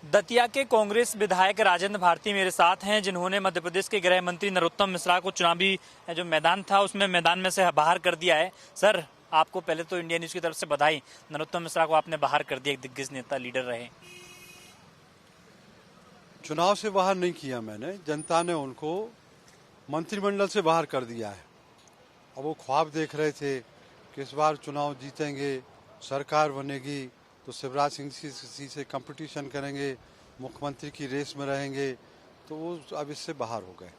दतिया के कांग्रेस विधायक राजेंद्र भारती मेरे साथ हैं, जिन्होंने मध्य प्रदेश के गृह मंत्री नरोत्तम मिश्रा को चुनावी जो मैदान था उसमें मैदान में से बाहर कर दिया है। सर, आपको पहले तो इंडिया न्यूज की तरफ से बधाई। नरोत्तम मिश्रा को आपने बाहर कर दिया, एक दिग्गज नेता लीडर रहे। चुनाव से बाहर नहीं किया मैंने, जनता ने उनको मंत्रिमंडल से बाहर कर दिया है। अब वो ख्वाब देख रहे थे कि इस बार चुनाव जीतेंगे, सरकार बनेगी तो शिवराज सिंह से कंपटीशन करेंगे, मुख्यमंत्री की रेस में रहेंगे, तो वो अब इससे बाहर हो गए।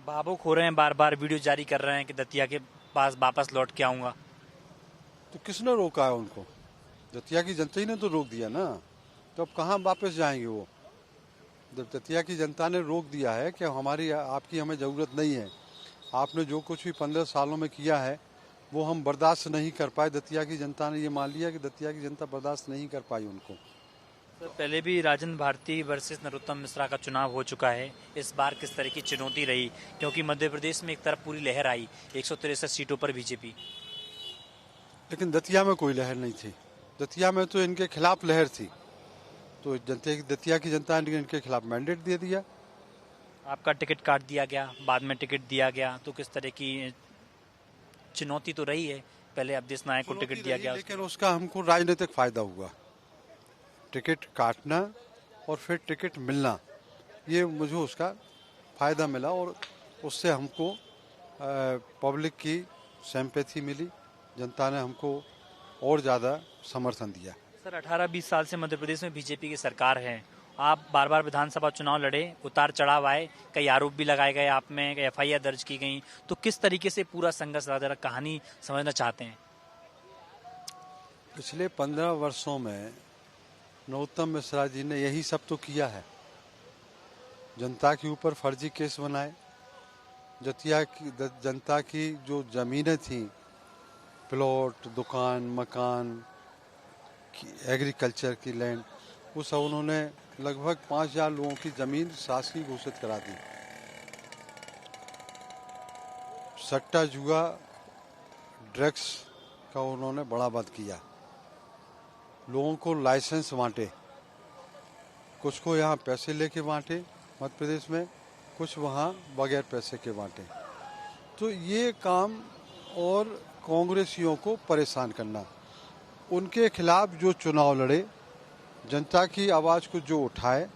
भावुक हो रहे हैं, बार बार वीडियो जारी कर रहे हैं कि दतिया के पास वापस लौट के आऊंगा। तो किसने रोका है उनको? दतिया की जनता ही ने तो रोक दिया ना, तो अब कहाँ वापस जाएंगे वो? जब दतिया की जनता ने रोक दिया है कि हमारी आपकी हमें ज़रूरत नहीं है, आपने जो कुछ भी 15 सालों में किया है वो हम बर्दाश्त नहीं कर पाए। दतिया की जनता ने ये मान लिया कि दतिया की जनता बर्दाश्त नहीं कर पाई उनको। तो पहले भी राजेंद्र भारती वर्सेस नरोत्तम मिश्रा का चुनाव हो चुका है, इस बार किस तरह की चुनौती रही? क्योंकि मध्य प्रदेश में एक तरफ पूरी लहर आई, 163 सीटों पर बीजेपी, लेकिन दतिया में कोई लहर नहीं थी। दतिया में तो इनके खिलाफ लहर थी, तो दतिया की जनता ने इनके खिलाफ मैंडेट दे दिया। आपका टिकट काट दिया गया, बाद में टिकट दिया गया, तो किस तरह की चुनौती तो रही है? पहले अवधेश नायक को टिकट दिया गया, लेकिन उसका हमको राजनीतिक फायदा हुआ। टिकट काटना और फिर टिकट मिलना, ये मुझे उसका फायदा मिला और उससे हमको पब्लिक की सिंपैथी मिली, जनता ने हमको और ज़्यादा समर्थन दिया। सर, 18-20 साल से मध्य प्रदेश में बीजेपी की सरकार है, आप बार बार विधानसभा चुनाव लड़े, उतार चढ़ाव आए, कई आरोप भी लगाए गए, आप में एफआईआर दर्ज की गई, तो किस तरीके से पूरा संघर्ष जरा कहानी समझना चाहते हैं? पिछले 15 वर्षों में नरोत्तम मिश्रा जी ने यही सब तो किया है। जनता के ऊपर फर्जी केस बनाए, जनता की जो जमीनें थी, प्लॉट, दुकान, मकान, एग्रीकल्चर की लैंड, वो सब उन्होंने लगभग 5000 लोगों की जमीन शासकीय घोषित करा दी। सट्टा, जुआ, ड्रग्स का उन्होंने बढ़ावा किया। लोगों को लाइसेंस बांटे, कुछ को यहाँ पैसे लेके बांटे मध्य प्रदेश में, कुछ वहाँ बगैर पैसे के बांटे। तो ये काम, और कांग्रेसियों को परेशान करना, उनके खिलाफ जो चुनाव लड़े, जनता की आवाज़ को जो उठाए,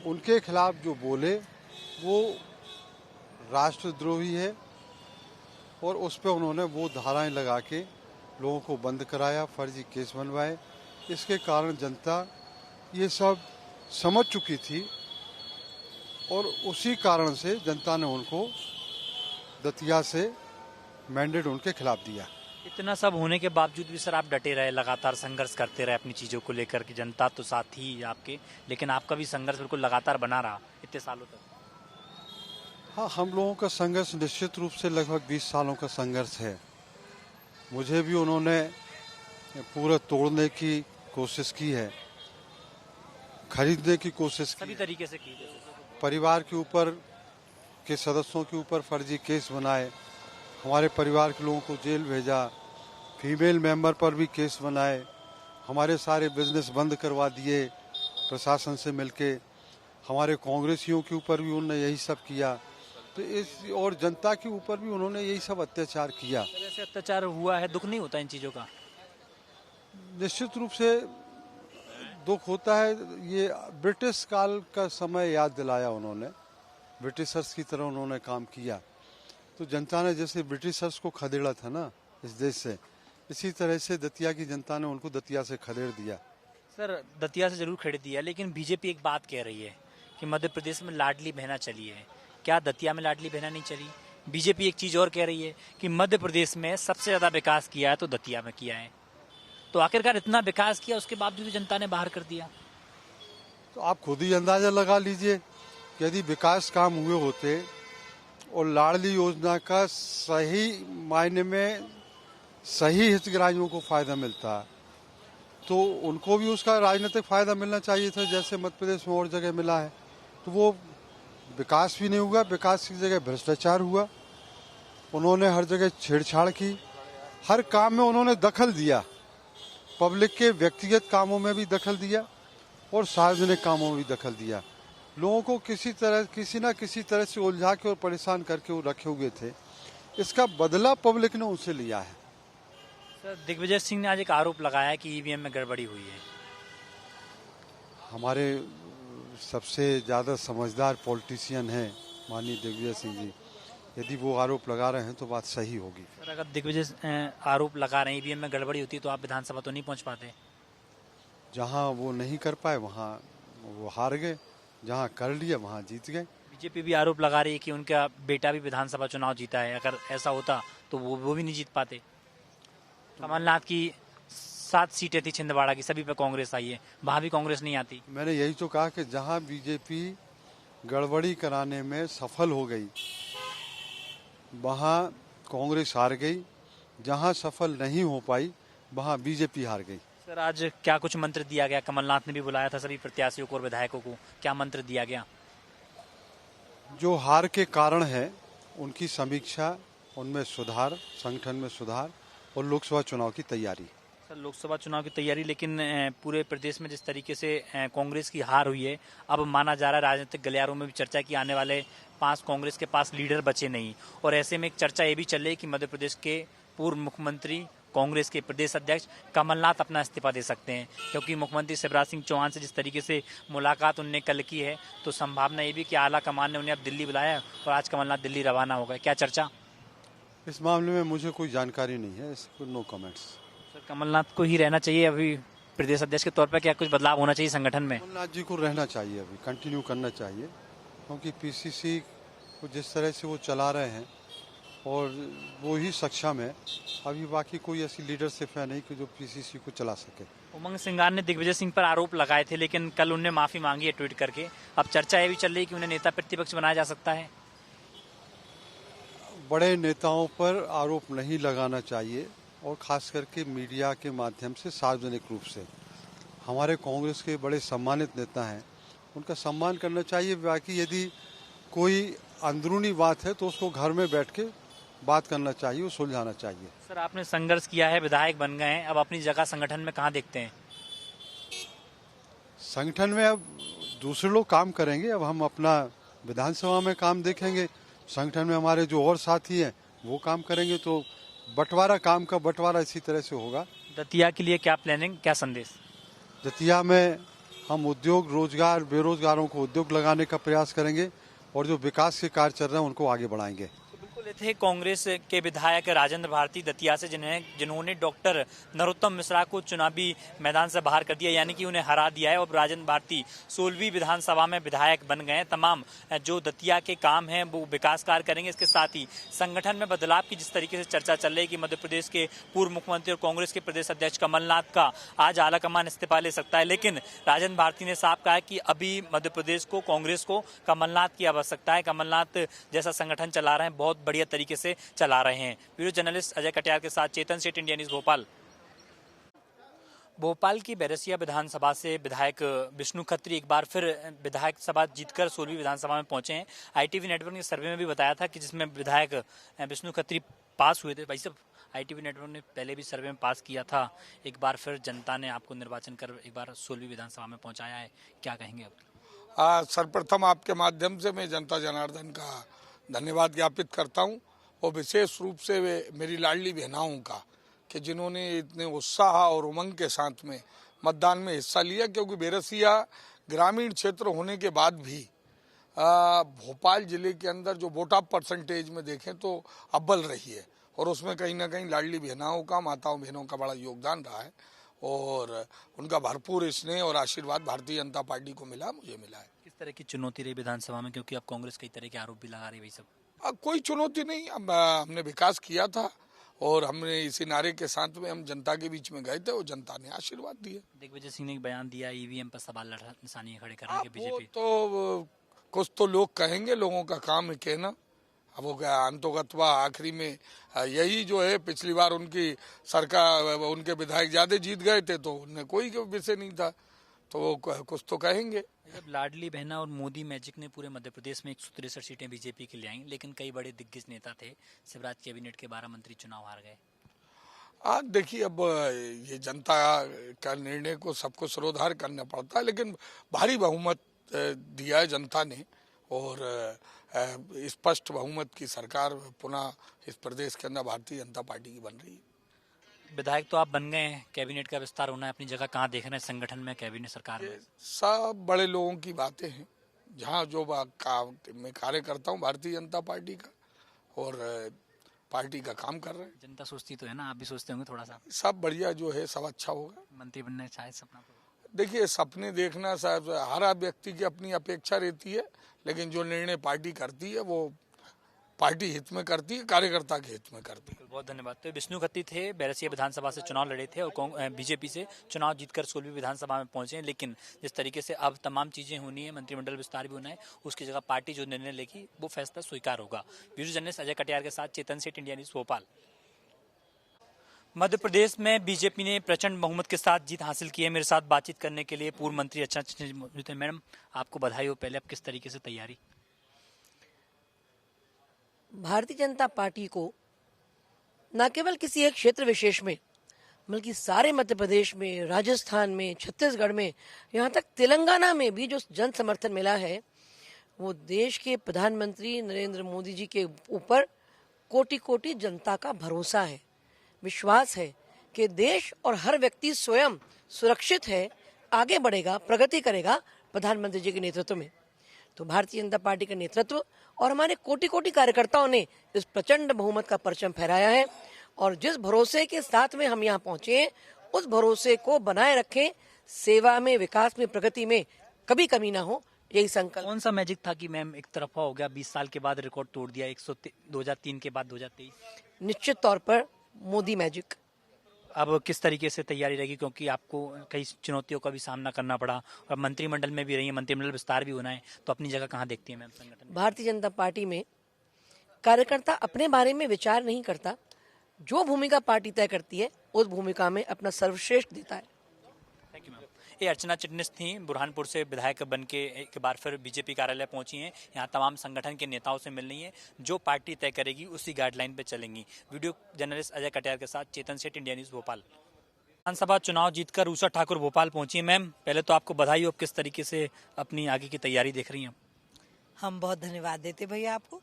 उनके खिलाफ जो बोले, वो राष्ट्रद्रोही है और उस पर उन्होंने वो धाराएं लगा के लोगों को बंद कराया, फर्जी केस बनवाए। इसके कारण जनता ये सब समझ चुकी थी और उसी कारण से जनता ने उनको दतिया से मैंडेट उनके खिलाफ दिया। इतना सब होने के बावजूद भी सर आप डटे रहे, लगातार संघर्ष करते रहे अपनी चीज़ों को लेकर कि जनता तो साथ थी आपके, लेकिन आपका भी संघर्ष बिल्कुल लगातार बना रहा इतने सालों तक। हाँ, हम लोगों का संघर्ष निश्चित रूप से लगभग 20 सालों का संघर्ष है। मुझे भी उन्होंने पूरा तोड़ने की कोशिश की है, खरीदने की कोशिश की, सभी तरीके से की। परिवार के ऊपर के सदस्यों के ऊपर फर्जी केस बनाए, हमारे परिवार के लोगों को जेल भेजा, फीमेल मेंबर पर भी केस बनाए, हमारे सारे बिजनेस बंद करवा दिए प्रशासन से मिलके, हमारे कांग्रेसियों के ऊपर भी उन्होंने यही सब किया। तो इस और जनता के ऊपर भी उन्होंने यही सब अत्याचार किया। ऐसे अत्याचार हुआ है, दुख नहीं होता इन चीज़ों का? निश्चित रूप से दुख होता है। ये ब्रिटिश काल का समय याद दिलाया उन्होंने, ब्रिटिशर्स की तरह उन्होंने काम किया। तो जनता ने जैसे ब्रिटिशर्स को खदेड़ा था ना इस देश से, इसी तरह से दतिया की जनता ने उनको दतिया से खदेड़ दिया। सर, दतिया से जरूर खदेड़ दिया, लेकिन बीजेपी एक बात कह रही है कि मध्य प्रदेश में लाडली बहना चली है, क्या दतिया में लाडली बहना नहीं चली? बीजेपी एक चीज़ और कह रही है कि मध्य प्रदेश में सबसे ज़्यादा विकास किया है तो दतिया में किया है, तो आखिरकार इतना विकास किया उसके बावजूद भी जनता ने बाहर कर दिया। तो आप खुद ही अंदाजा लगा लीजिए कि यदि विकास काम हुए होते और लाडली योजना का सही मायने में सही हितग्राहियों को फायदा मिलता, तो उनको भी उसका राजनीतिक फायदा मिलना चाहिए था, जैसे मध्य प्रदेश में और जगह मिला है। तो वो विकास भी नहीं हुआ, विकास की जगह भ्रष्टाचार हुआ। उन्होंने हर जगह छेड़छाड़ की, हर काम में उन्होंने दखल दिया, पब्लिक के व्यक्तिगत कामों में भी दखल दिया और सार्वजनिक कामों में भी दखल दिया। लोगों को किसी ना किसी तरह से उलझा के और परेशान करके वो रखे हुए थे। इसका बदला पब्लिक ने उनसे लिया है। सर, दिग्विजय सिंह ने आज एक आरोप लगाया कि ईवीएम में गड़बड़ी हुई है। हमारे सबसे ज़्यादा समझदार पॉलिटिशियन हैं माननीय दिग्विजय सिंह जी। यदि वो आरोप लगा रहे हैं तो बात सही होगी। सर, अगर दिग्विजय आरोप लगा रहे हैं ईवीएम में गड़बड़ी होती तो आप विधानसभा तो नहीं पहुंच पाते। जहां वो नहीं कर पाए वहां वो हार गए, जहां कर लिया वहां जीत गए। बीजेपी भी आरोप लगा रही है कि उनका बेटा भी विधानसभा चुनाव जीता है, अगर ऐसा होता तो वो भी नहीं जीत पाते। कमलनाथ की 7 सीटें थी छिंदवाड़ा की, सभी पे कांग्रेस आई है, वहां भी कांग्रेस नहीं आती। मैंने यही तो कहा कि जहां बीजेपी गड़बड़ी कराने में सफल हो गई वहां कांग्रेस हार गई, जहां सफल नहीं हो पाई वहां बीजेपी हार गई। सर, आज क्या कुछ मंत्र दिया गया? कमलनाथ ने भी बुलाया था सभी प्रत्याशियों को और विधायकों को, क्या मंत्र दिया गया? जो हार के कारण है उनकी समीक्षा, उनमें सुधार, संगठन में सुधार और लोकसभा चुनाव की तैयारी। सर, लोकसभा चुनाव की तैयारी, लेकिन पूरे प्रदेश में जिस तरीके से कांग्रेस की हार हुई है, अब माना जा रहा है, राजनीतिक गलियारों में भी चर्चा की आने वाले 5 कांग्रेस के पास लीडर बचे नहीं, और ऐसे में एक चर्चा ये भी चल रही है कि मध्य प्रदेश के पूर्व मुख्यमंत्री कांग्रेस के प्रदेश अध्यक्ष कमलनाथ अपना इस्तीफा दे सकते हैं, क्योंकि मुख्यमंत्री शिवराज सिंह चौहान से जिस तरीके से मुलाकात उनने कल की है, तो संभावना ये भी कि आला कमान ने उन्हें अब दिल्ली बुलाया और आज कमलनाथ दिल्ली रवाना हो गए। क्या चर्चा? इस मामले में मुझे कोई जानकारी नहीं है, इसको नो कमेंट्स। सर, कमलनाथ को ही रहना चाहिए अभी प्रदेश अध्यक्ष के तौर पर, क्या कुछ बदलाव होना चाहिए संगठन में? कमलनाथ जी को रहना चाहिए, अभी कंटिन्यू करना चाहिए, क्योंकि पीसीसी को जिस तरह से वो चला रहे हैं और वो ही सक्षम है। अभी बाकी कोई ऐसी लीडरशिप है नहीं कि जो पीसीसी को चला सके। उमंग सिंगार ने दिग्विजय सिंह पर आरोप लगाए थे, लेकिन कल उन्हें माफी मांगी है ट्वीट करके। अब चर्चा ये भी चल रही है कि उन्हें नेता प्रतिपक्ष बनाया जा सकता है। बड़े नेताओं पर आरोप नहीं लगाना चाहिए, और खास करके मीडिया के माध्यम से सार्वजनिक रूप से। हमारे कांग्रेस के बड़े सम्मानित नेता हैं, उनका सम्मान करना चाहिए। बाकी यदि कोई अंदरूनी बात है तो उसको घर में बैठ के बात करना चाहिए, सुलझाना चाहिए। सर, आपने संघर्ष किया है, विधायक बन गए हैं, अब अपनी जगह संगठन में कहाँ देखते हैं? संगठन में अब दूसरे लोग काम करेंगे, अब हम अपना विधानसभा में काम देखेंगे। संगठन में हमारे जो और साथी हैं वो काम करेंगे, तो बंटवारा, काम का बंटवारा इसी तरह से होगा। दतिया के लिए क्या प्लानिंग, क्या संदेश? दतिया में हम उद्योग, रोजगार, बेरोजगारों को उद्योग लगाने का प्रयास करेंगे, और जो विकास के कार्य चल रहे हैं उनको आगे बढ़ाएंगे। बिल्कुल, ये थे कांग्रेस के विधायक राजेंद्र भारती दतिया से, जिन्होंने डॉक्टर नरोत्तम मिश्रा को चुनावी मैदान से बाहर कर दिया, यानी कि उन्हें हरा दिया है, और राजेंद्र भारती 16वीं विधानसभा में विधायक बन गए हैं। तमाम जो दतिया के काम हैं वो विकास कार्य करेंगे। इसके साथ ही संगठन में बदलाव की जिस तरीके से चर्चा चल रही है कि मध्य प्रदेश के पूर्व मुख्यमंत्री और कांग्रेस के प्रदेश अध्यक्ष कमलनाथ का आज आलाकमान इस्तीफा ले सकता है, लेकिन राजेंद्र भारती ने साफ कहा है कि अभी मध्य प्रदेश को, कांग्रेस को कमलनाथ की आवश्यकता है। कमलनाथ जैसा संगठन चला रहे हैं, बहुत बढ़िया तरीके से चला रहे हैं। वीडियो जर्नलिस्ट अजय कटियार के साथ चेतन सेठ, इंडिया न्यूज भोपाल। भोपाल की बैरसिया विधानसभा से विधायक विष्णु खत्री एक बार फिर विधायक सभा जीतकर 16वीं विधानसभा में पहुंचे हैं। आईटीवी नेटवर्क ने सर्वे में भी बताया था कि जिसमें विधायक विष्णु खत्री पास हुए थे। भाई साहब, आईटीवी नेटवर्क ने पहले भी सर्वे में पास किया था, एक बार फिर जनता ने आपको निर्वाचन कर एक बार 16वीं विधानसभा में पहुंचाया है, क्या कहेंगे आप? सर्वप्रथम आपके माध्यम से मैं जनता जनार्दन का धन्यवाद ज्ञापित करता हूं, और विशेष रूप से मेरी लाडली बहनाओं का, कि जिन्होंने इतने उत्साह और उमंग के साथ में मतदान में हिस्सा लिया। क्योंकि बैरसिया ग्रामीण क्षेत्र होने के बाद भी भोपाल जिले के अंदर जो वोट ऑफ परसेंटेज में देखें तो अव्वल रही है, और उसमें कहीं ना कहीं लाडली बहनाओं का, माताओं बहनों का बड़ा योगदान रहा है, और उनका भरपूर स्नेह और आशीर्वाद भारतीय जनता पार्टी को मिला, मुझे मिला है। किस तरह की चुनौती रही विधानसभा में, क्योंकि अब कांग्रेस कई तरह के आरोप भी लगा रही है? भाई साहब, कोई चुनौती नहीं, हमने विकास किया था, और हमने इसी नारे के साथ में हम जनता के बीच में गए थे, और जनता ने आशीर्वाद दिया। दिग्विजय सिंह ने एक बयान दिया ईवीएम पर सवाल निशानी खड़े करने के, वो बीजेपी तो कुछ तो लोग कहेंगे, लोगों का काम है कहना। अब वो अंतोगत्वा आखिरी में यही जो है, पिछली बार उनकी सरकार, उनके विधायक ज्यादा जीत गए थे तो उनने कोई विषय नहीं था, तो वो कुछ तो कहेंगे। जब लाडली बहना और मोदी मैजिक ने पूरे मध्य प्रदेश में 163 सीटें बीजेपी के लिए आई, लेकिन कई बड़े दिग्गज नेता थे, शिवराज कैबिनेट के 12 मंत्री चुनाव हार गए। आज देखिए, अब ये जनता का निर्णय को सबको सरोधार करना पड़ता है, लेकिन भारी बहुमत दिया है जनता ने और स्पष्ट बहुमत की सरकार पुनः इस प्रदेश के अंदर भारतीय जनता पार्टी की बन रही है। विधायक तो आप बन गए हैं, कैबिनेट का विस्तार होना है, अपनी जगह कहाँ देख रहे हैं संगठन में, कैबिनेट सरकार में? सब बड़े लोगों की बातें हैं। जहाँ जो मैं कार्य करता हूँ भारतीय जनता पार्टी का और पार्टी का काम कर रहे हैं। जनता सोचती तो है ना, आप भी सोचते होंगे थोड़ा सा? सब बढ़िया जो है, सब अच्छा होगा। मंत्री बनने शायद सपना देखिए, सपने देखना साहब हर व्यक्ति की अपनी अपेक्षा रहती है, लेकिन जो निर्णय पार्टी करती है वो पार्टी हित में करती है, कार्यकर्ता के हित में करती है। बहुत धन्यवाद। तो विष्णु खत्री थे, बैरसिया विधानसभा से चुनाव लड़े थे और बीजेपी से चुनाव जीतकर सोलहवीं विधानसभा में पहुंचे हैं। लेकिन जिस तरीके से अब तमाम चीजें होनी है, मंत्रिमंडल विस्तार भी होना है, उसकी जगह पार्टी जो निर्णय लेगी वो फैसला स्वीकार होगा। ब्यूरो जर्नलिस्ट अजय कटियार के साथ चेतन सेठ, इंडिया न्यूज, भोपाल। मध्य प्रदेश में बीजेपी ने प्रचंड बहुमत के साथ जीत हासिल की है। मेरे साथ बातचीत करने के लिए पूर्व मंत्री अर्चना चिटनिस मौजूद हैं। मैडम, आपको बधाई हो। पहले आप किस तरीके से तैयारी? भारतीय जनता पार्टी को न केवल किसी एक क्षेत्र विशेष में, बल्कि सारे मध्य प्रदेश में, राजस्थान में, छत्तीसगढ़ में, यहाँ तक तेलंगाना में भी जो जन समर्थन मिला है, वो देश के प्रधानमंत्री नरेंद्र मोदी जी के ऊपर कोटि कोटि जनता का भरोसा है, विश्वास है कि देश और हर व्यक्ति स्वयं सुरक्षित है, आगे बढ़ेगा, प्रगति करेगा प्रधानमंत्री जी के नेतृत्व में। तो भारतीय जनता पार्टी का नेतृत्व और हमारे कोटि कोटि कार्यकर्ताओं ने इस प्रचंड बहुमत का परचम फहराया है और जिस भरोसे के साथ में हम यहाँ पहुंचे हैं, उस भरोसे को बनाए रखें, सेवा में, विकास में, प्रगति में कभी कमी ना हो, यही संकल्प। कौन सा मैजिक था कि मैम एक तरफा हो गया, 20 साल के बाद रिकॉर्ड तोड़ दिया, 2003 के बाद 2023? निश्चित तौर पर मोदी मैजिक। अब किस तरीके से तैयारी रहेगी, क्योंकि आपको कई चुनौतियों का भी सामना करना पड़ा और मंत्रिमंडल में भी रही है, मंत्रिमंडल विस्तार भी होना है, तो अपनी जगह कहाँ देखती है मैम संगठन में? भारतीय जनता पार्टी में कार्यकर्ता अपने बारे में विचार नहीं करता, जो भूमिका पार्टी तय करती है उस भूमिका में अपना सर्वश्रेष्ठ देता है। Thank you ma'am. ये अर्चना चिटनिस थी, बुरहानपुर से विधायक बन के एक बार फिर बीजेपी कार्यालय पहुंची हैं। यहाँ तमाम संगठन के नेताओं से मिल रही हैं, जो पार्टी तय करेगी उसी गाइडलाइन पे चलेंगी। वीडियो जर्नलिस्ट अजय कटियार के साथ चेतन सेठ, इंडिया न्यूज, भोपाल। विधानसभा चुनाव जीतकर ऊषा ठाकुर भोपाल पहुंची है। मैम, पहले तो आपको बधाई हो, आप किस तरीके से अपनी आगे की तैयारी देख रही हैं? हम बहुत धन्यवाद देते भैया आपको,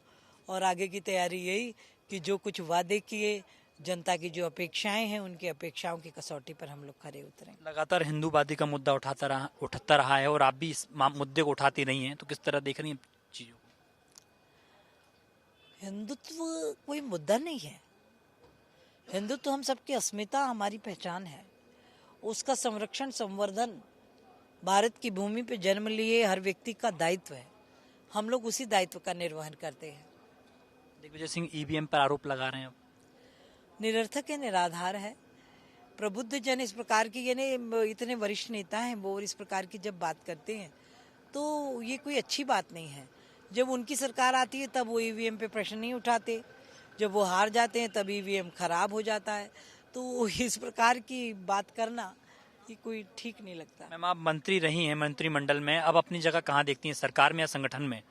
और आगे की तैयारी यही कि जो कुछ वादे किए, जनता की जो अपेक्षाएं हैं, उनकी अपेक्षाओं की कसौटी पर हम लोग खरे उतरें। लगातार हिंदूवादी का मुद्दा उठता रहा है और आप भी इस मुद्दे को उठाती रही हैं, तो किस तरह देख रही हैं चीजों को? हिंदुत्व कोई मुद्दा नहीं है। हिंदुत्व हम सबकी अस्मिता, हमारी पहचान है। उसका संरक्षण, संवर्धन भारत की भूमि पे जन्म लिए हर व्यक्ति का दायित्व है। हम लोग उसी दायित्व का निर्वहन करते हैं। दिग्विजय सिंह ईवीएम पर आरोप लगा रहे हैं, निरर्थक है, निराधार है। प्रबुद्ध जन इस प्रकार की, यानी इतने वरिष्ठ नेता हैं वो, इस प्रकार की जब बात करते हैं तो ये कोई अच्छी बात नहीं है। जब उनकी सरकार आती है तब वो ईवीएम पे प्रश्न नहीं उठाते, जब वो हार जाते हैं तब ईवीएम खराब हो जाता है। तो इस प्रकार की बात करना ये कोई ठीक नहीं लगता। मैम, आप मंत्री रही हैं मंत्रिमंडल में, अब अपनी जगह कहाँ देखती हैं, सरकार में या संगठन में?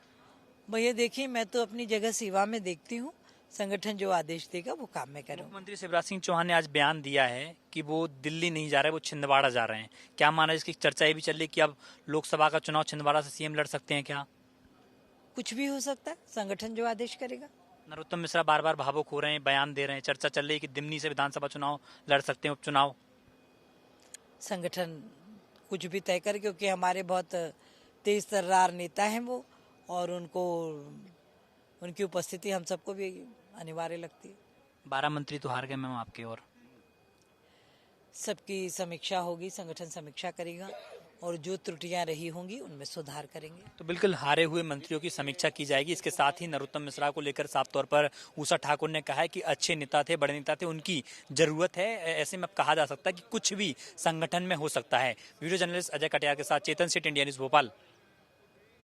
भैया देखिए, मैं तो अपनी जगह सेवा में देखती हूँ, संगठन जो आदेश देगा वो काम में करूँ। मुख्यमंत्री शिवराज सिंह चौहान ने आज बयान दिया है कि वो दिल्ली नहीं जा रहे, वो छिंदवाड़ा जा रहे हैं। क्या माना, इसकी चर्चा ये भी चल रही कि अब लोकसभा का चुनाव छिंदवाड़ा से सीएम लड़ सकते हैं क्या? कुछ भी हो सकता है, संगठन जो आदेश करेगा। नरोत्तम मिश्रा बार बार भावुक हो रहे हैं, बयान दे रहे हैं, चर्चा चल रही है कि दिमनी से विधानसभा चुनाव लड़ सकते हैं, उपचुनाव। संगठन कुछ भी तय करे, क्योंकि हमारे बहुत तेज तर्रार नेता हैं वो, और उनकी उपस्थिति हम सबको भी अनिवार्य लगती है। 12 मंत्री तो हार गए मैम आपके, और सबकी समीक्षा होगी, संगठन समीक्षा करेगा और जो त्रुटियां रही होंगी उनमें सुधार करेंगे। तो बिल्कुल हारे हुए मंत्रियों की समीक्षा की जाएगी। इसके साथ ही नरोत्तम मिश्रा को लेकर साफ तौर पर ऊषा ठाकुर ने कहा है कि अच्छे नेता थे, बड़े नेता थे, उनकी जरूरत है। ऐसे में अब कहा जा सकता है कि कुछ भी संगठन में हो सकता है। वीडियो जर्नलिस्ट अजय कटियार के साथ चेतन सेठ, इंडिया न्यूज, भोपाल।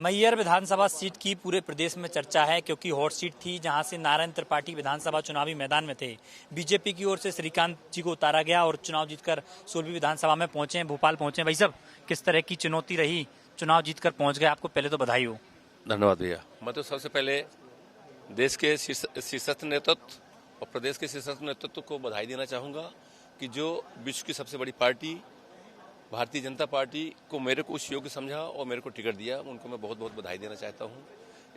मैहर विधानसभा सीट की पूरे प्रदेश में चर्चा है, क्योंकि हॉट सीट थी जहां से नारायण त्रिपाठी विधानसभा चुनावी मैदान में थे। बीजेपी की ओर से श्रीकांत जी को उतारा गया और चुनाव जीतकर 16वीं विधानसभा में पहुंचे हैं, भोपाल पहुंचे हैं। भाई साहब, किस तरह की चुनौती रही, चुनाव जीतकर पहुंच गए, आपको पहले तो बधाई हो। धन्यवाद भैया। मैं तो सबसे पहले देश के शीर्षस्थ नेतृत्व और प्रदेश के शीर्षस्थ नेतृत्व को बधाई देना चाहूँगा कि जो विश्व की सबसे बड़ी पार्टी भारतीय जनता पार्टी को मेरे को उस योग्य समझा और मेरे को टिकट दिया, उनको मैं बहुत बहुत बधाई देना चाहता हूँ।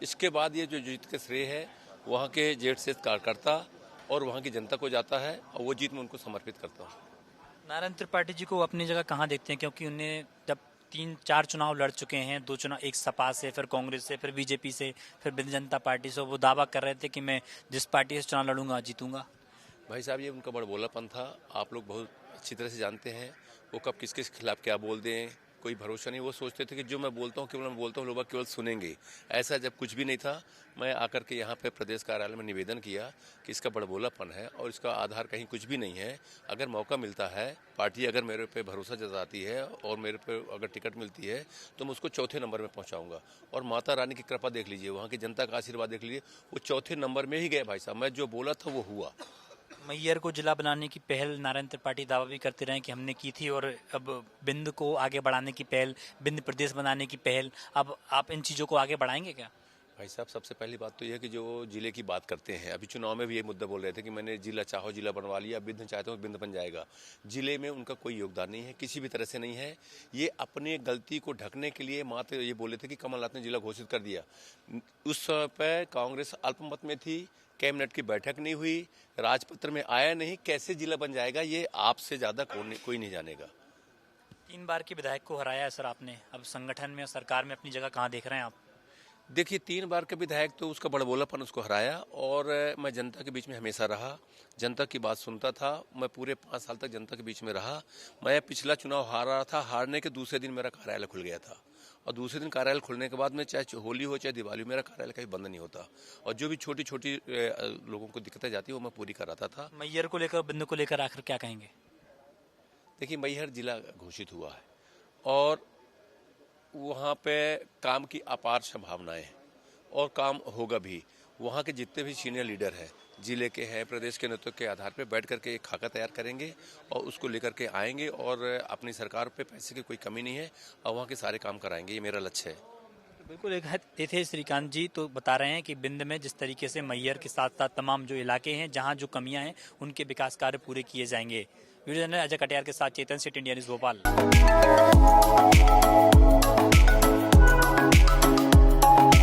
इसके बाद ये जो जीत का श्रेय है वहाँ के जेठ से कार्यकर्ता और वहाँ की जनता को जाता है और वो जीत मैं उनको समर्पित करता हूँ। नारायण त्रिपाठी जी को अपनी जगह कहाँ देखते हैं, क्योंकि उन्हें जब 3-4 चुनाव लड़ चुके हैं, 2 चुनाव एक सपा से, फिर कांग्रेस से, फिर बीजेपी से, फिर बिंद जनता पार्टी से, वो दावा कर रहे थे कि मैं जिस पार्टी से चुनाव लड़ूंगा जीतूंगा। भाई साहब ये उनका बड़बोलापन था, आप लोग बहुत अच्छी तरह से जानते हैं वो कब किसके खिलाफ क्या बोल दें, कोई भरोसा नहीं। वो सोचते थे कि जो मैं बोलता हूँ केवल मैं बोलता हूँ, लोग केवल सुनेंगे। ऐसा जब कुछ भी नहीं था, मैं आकर के यहाँ पे प्रदेश कार्यालय में निवेदन किया कि इसका बड़बोलापन है और इसका आधार कहीं कुछ भी नहीं है। अगर मौका मिलता है, पार्टी अगर मेरे पे भरोसा जताती है और मेरे पे अगर टिकट मिलती है तो मैं उसको चौथे नंबर में पहुँचाऊँगा। और माता रानी की कृपा देख लीजिए, वहाँ की जनता का आशीर्वाद देख लीजिए, वो चौथे नंबर में ही गए भाई साहब। मैं जो बोला था वो हुआ। मैयर को जिला बनाने की पहल नारायण त्रिपाठी दावा भी करते रहे कि हमने की थी, और अब बिंद को आगे बढ़ाने की पहल, बिंद प्रदेश बनाने की पहल, अब आप इन चीज़ों को आगे बढ़ाएंगे क्या? भाई साहब सबसे पहली बात तो यह है कि जो जिले की बात करते हैं, अभी चुनाव में भी ये मुद्दा बोल रहे थे कि मैंने जिला चाहो जिला बनवा लिया, बिंद चाहता हूँ बिंद बन जाएगा। जिले में उनका कोई योगदान नहीं है, किसी भी तरह से नहीं है। ये अपने गलती को ढकने के लिए मात्र ये बोले थे कि कमलनाथ ने जिला घोषित कर दिया। उस समय पर कांग्रेस अल्पमत में थी, कैबिनेट की बैठक नहीं हुई, राजपत्र में आया नहीं, कैसे जिला बन जाएगा ये आपसे ज़्यादा कोई नहीं जानेगा। 3 बार के विधायक को हराया है सर आपने, अब संगठन में और सरकार में अपनी जगह कहाँ देख रहे हैं आप? देखिए 3 बार का विधायक तो उसका बड़बोलापन उसको हराया, और मैं जनता के बीच में हमेशा रहा, जनता की बात सुनता था। मैं पूरे 5 साल तक जनता के बीच में रहा। मैं पिछला चुनाव हार रहा था, हारने के दूसरे दिन मेरा कार्यालय खुल गया था, और दूसरे दिन कार्यालय खुलने के बाद में चाहे होली हो चाहे दिवाली हो, मेरा कार्यालय कहीं बंद नहीं होता, और जो भी छोटी छोटी लोगों को दिक्कतें जाती वो मैं पूरी कराता था। मैयर को लेकर, बिंद को लेकर आखिर क्या कहेंगे? देखिए मैहर जिला घोषित हुआ है और वहाँ पे काम की अपार संभावनाएं हैं और काम होगा भी। वहाँ के जितने भी सीनियर लीडर हैं, जिले के हैं, प्रदेश के नेतृत्व के आधार पे बैठ करके एक खाका तैयार करेंगे और उसको लेकर के आएंगे, और अपनी सरकार पे पैसे की कोई कमी नहीं है और वहाँ के सारे काम कराएंगे। ये मेरा लक्ष्य है। बिल्कुल, एक थे श्रीकांत जी तो बता रहे हैं कि बिंद में जिस तरीके से मैयर के साथ साथ तमाम जो इलाके हैं जहां जो कमियां हैं उनके विकास कार्य पूरे किए जाएंगे। वीडियो जर्नलिस्ट अजय कटियार के साथ चेतन सिटी, इंडिया न्यूज़ भोपाल।